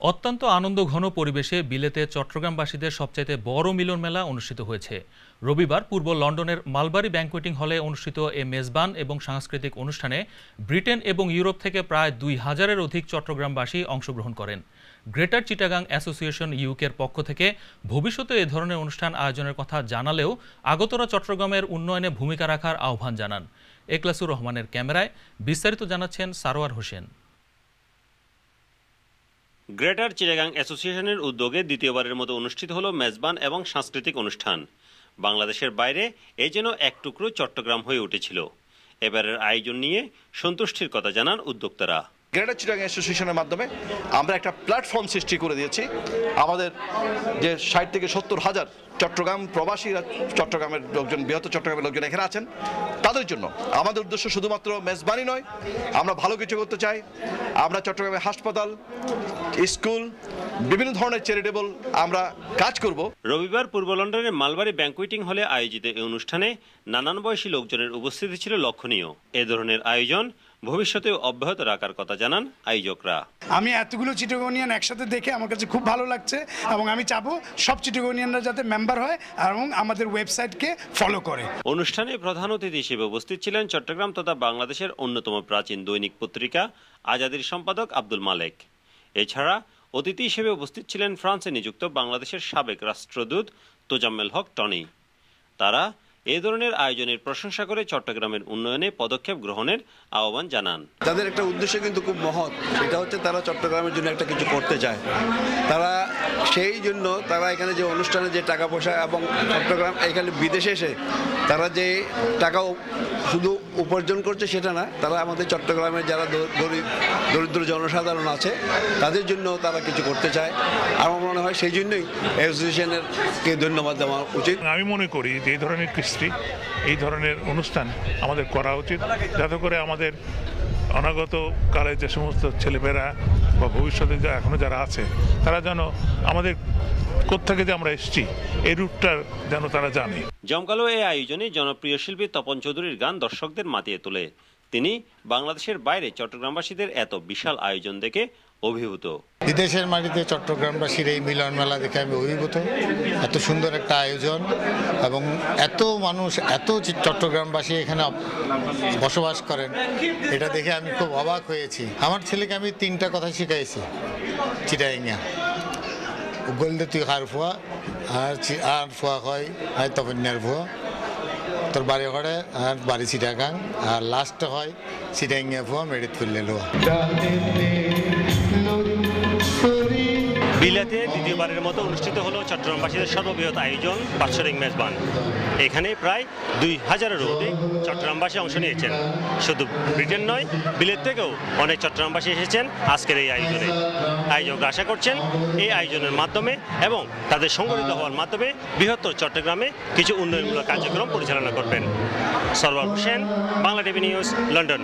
অত্যন্ত আনন্দঘন পরিবেশে বিলেতে চট্টগ্রামবাসীদের সবচাইতে বড় মিলন মেলা অনুষ্ঠিত হয়েছে। রবিবার পূর্ব লন্ডনের মালবারি ব্যাংকুয়েটিং হলে অনুষ্ঠিত এ মেজবান এবং সাংস্কৃতিক অনুষ্ঠানে ব্রিটেন এবং ইউরোপ থেকে প্রায় ২,০০০-এর অধিক চট্টগ্রামবাসী অংশগ্রহণ করেন। গ্রেটার চিটাগাং অ্যাসোসিয়েশন ইউকের পক্ষ থেকে ভবিষ্যতে এ ধরনের অনুষ্ঠান আয়োজনের কথা জানালেও আগতরা চট্টগ্রামের উন্নয়নে ভূমিকা রাখার আহ্বান জানান। এখলাসুর রহমানের ক্যামেরায় বিস্তারিত জানাচ্ছেন সারোয়ার হোসেন। গ্রেটার চিটাগাং অ্যাসোসিয়েশনের উদ্যোগে দ্বিতীয়বারের মতো অনুষ্ঠিত হলো মেজবান এবং সাংস্কৃতিক অনুষ্ঠান। বাংলাদেশের বাইরে এই যেন এক টুকরো চট্টগ্রাম হয়ে উঠেছিল। এবারের আয়োজন নিয়ে সন্তুষ্টির কথা জানান উদ্যোক্তারা। গ্রেটার চিটাগাং অ্যাসোসিয়েশনের মাধ্যমে আমরা একটা প্ল্যাটফর্ম সৃষ্টি করে দিয়েছি। আমাদের যে ৬০ থেকে ৭০,০০০ চট্টগ্রাম প্রবাসীরা, চট্টগ্রামের লোকজন, বৃহত্তর চট্টগ্রামের লোকজন এখানে আছেন, তাদের জন্য আমাদের উদ্দেশ্য শুধুমাত্র মেজবানি নয়, আমরা ভালো কিছু করতে চাই। আমরা চট্টগ্রামের হাসপাতাল, স্কুল, বিভিন্ন ধরনের চ্যারিটেবল আমরা কাজ করব। রবিবার পূর্ব লন্ডনের মালবারি ব্যাংকুয়েটিং হলে আয়োজিত এই অনুষ্ঠানে নানান বয়সী লোকজনের উপস্থিতি ছিল লক্ষণীয়। এ ধরনের আয়োজন ভবিষ্যতেও অব্যাহত রাখার কথা জানান আয়োজকরা। আমি এতগুলো চিটাগনিয়ান একসাথে দেখে আমার কাছে খুব ভালো লাগছে এবং আমি চাবো সব চিটাগনিয়ানরা যাতে মেম্বার হয় এবং আমাদের ওয়েবসাইটকে ফলো করে। অনুষ্ঠানে প্রধান অতিথি হিসেবে উপস্থিত ছিলেন চট্টগ্রাম তথা বাংলাদেশের অন্যতম প্রাচীন দৈনিক পত্রিকা আজাদীর সম্পাদক আব্দুল মালেক। এছাড়া অতিথি হিসেবে উপস্থিত ছিলেন ফ্রান্সে নিযুক্ত বাংলাদেশের সাবেক রাষ্ট্রদূত তোজাম্মেল হক টনি। তারা এ ধরনের আয়োজনের প্রশংসা করে চট্টগ্রামের উন্নয়নে পদক্ষেপ গ্রহণের আহ্বান জানান। তাদের একটা উদ্দেশ্য কিন্তু খুব মহৎ, সেটা হচ্ছে তারা চট্টগ্রামের জন্য একটা কিছু করতে চায়। তারা সেই জন্য তারা এখানে যে অনুষ্ঠানে যে টাকা পয়সা এবং চট্টগ্রাম এখানে বিদেশে এসে তারা যে টাকা শুধু উপার্জন করছে সেটা না, তারা আমাদের চট্টগ্রামের যারা গরিব দরিদ্র জনসাধারণ আছে তাদের জন্য তারা কিছু করতে চায়। আমার মনে হয় সেই জন্যই অ্যাসোসিয়েশনেরকে ধন্যবাদ দেওয়া উচিত। আমি মনে করি যে এই ধরনের কৃষ্টি, এই ধরনের অনুষ্ঠান আমাদের করা উচিত, যাতে করে আমাদের অনাগত কালে যে সমস্ত ছেলেমেয়েরা বা ভবিষ্যতে এখনো যারা আছে তারা যেন আমাদের কোত্থেকে যে আমরা এসেছি এই রূপটা যেন তারা জানে। জমকালো এই আয়োজনে জনপ্রিয় শিল্পী তপন চৌধুরীর গান দর্শকদের মাতিয়ে তোলে। তিনি বাংলাদেশের বাইরে চট্টগ্রামবাসীদের এত বিশাল আয়োজন দেখে অভিভূত। বিদেশের মাটিতে চট্টগ্রামবাসীর এই মিলন মেলা দেখে আমি অভিভূত। এত সুন্দর একটা আয়োজন এবং এত মানুষ, এত চট্টগ্রামবাসী এখানে বসবাস করেন, এটা দেখে আমি খুব অবাক হয়েছি। আমার ছেলেকে আমি ৩টা কথা শিখাইছি চিটাইঙ্গা। গলদে তুই হার ফুয়া আর ফুয়া হয় আর তপন্যার ফুয়া, তোর বাড়ি ঘরে আর বাড়ি চিটাগাং, আর লাস্টে হয় চিটাইঙ্গা ফুয়া মেডিত ফুললে লোয়া। বিলাতে দ্বিতীয়বারের মতো অনুষ্ঠিত হলো চট্টগ্রামবাসীদের সর্ববৃহৎ আয়োজন বাৎসরিক মেজবান। এখানে প্রায় ২,০০০-এরও অধিক চট্টগ্রামবাসী অংশ নিয়েছেন। শুধু ব্রিটেন নয়, বিলেত থেকেও অনেক চট্টগ্রামবাসী এসেছেন আজকের এই আয়োজনে। আয়োজকরা আশা করছেন এই আয়োজনের মাধ্যমে এবং তাদের সংগঠিত হওয়ার মাধ্যমে বৃহত্তর চট্টগ্রামে কিছু উন্নয়নমূলক কার্যক্রম পরিচালনা করবেন। Sarwar Hossain, Bangla TV news, London.